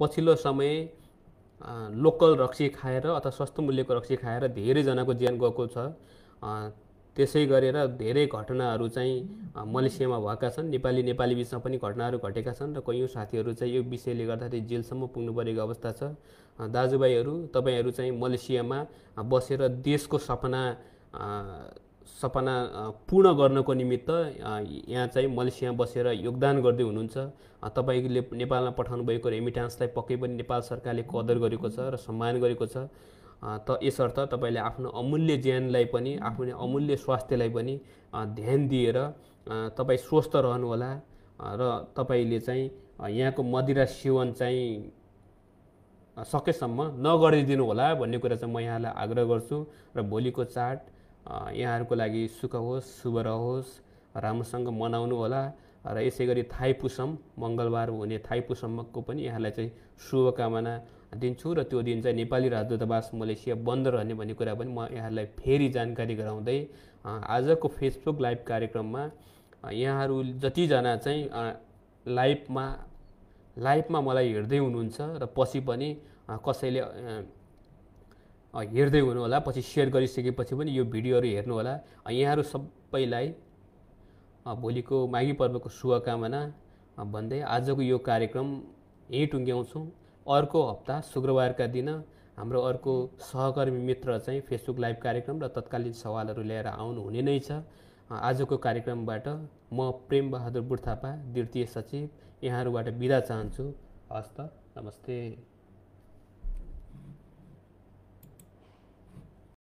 पछिल्लो समय लोकल रक्सी खाएर अथवा सस्तो मूल्यको रक्सी खाएर धेरैजनाको ज्यान गएको छ। त्यसै गरेर धेरै घटनाहरू चाहिँ मलेसियामा भएका छन्। नेपाली बिचमा पनि घटनाहरू घटेका छन् र कयौँ साथीहरू चाहिँ यो विषयले गर्दाखेरि जेलसम्म पुग्नु परेको अवस्था छ। दाजुभाइहरू, तपाईँहरू चाहिँ मलेसियामा बसेर देशको सपना पूर्ण गर्नको निमित्त यहाँ चाहिँ मलेसियामा बसेर योगदान गर्दै हुनुहुन्छ। तपाईँले नेपालमा पठाउनु भएको रेमिटान्सलाई पक्कै पनि नेपाल सरकारले कदर गरेको छ र सम्मान गरेको छ। त यसर्थ तपाईँले आफ्नो अमूल्य ज्यानलाई पनि, आफ्नो अमूल्य स्वास्थ्यलाई पनि ध्यान दिएर तपाईँ स्वस्थ रहनुहोला र तपाईँले चाहिँ यहाँको मदिरा सेवन चाहिँ सकेसम्म नगरिदिनु होला भन्ने कुरा चाहिँ म यहाँलाई आग्रह गर्छु। र भोलिको चाड यहाँहरूको लागि सुख होस्, शुभ रहोस्, राम्रोसँग मनाउनु होला। र यसै गरी थाइपुसम मङ्गलबार हुने थाइपुसमको पनि यहाँलाई चाहिँ शुभकामना दिन्छु। र त्यो दिन चाहिँ नेपाली राजदूतावास मलेसिया बन्द रहने भन्ने कुरा पनि म यहाँलाई फेरि जानकारी गराउँदै आजको फेसबुक लाइभ कार्यक्रममा यहाँहरू जतिजना चाहिँ लाइभमा मलाई हेर्दै हुनुहुन्छ र पछि पनि कसैले हेर्दै हुनुहोला, पछि सेयर गरिसकेपछि पनि यो भिडियोहरू हेर्नुहोला। यहाँहरू सबैलाई भोलिको माघी पर्वको शुभकामना भन्दै आजको यो कार्यक्रम यहीँ टुङ्ग्याउँछौँ। अर्को हप्ता शुक्रबारका दिन हाम्रो अर्को सहकर्मी मित्र चाहिँ फेसबुक लाइभ कार्यक्रम र तत्कालीन सवालहरू ल्याएर आउनु हुने नै छ। आजको कार्यक्रमबाट म प्रेम बहादुर बुढाथापा, द्वितीय सचिव, यहाँहरूबाट बिदा चाहन्छु। हस्त, नमस्ते।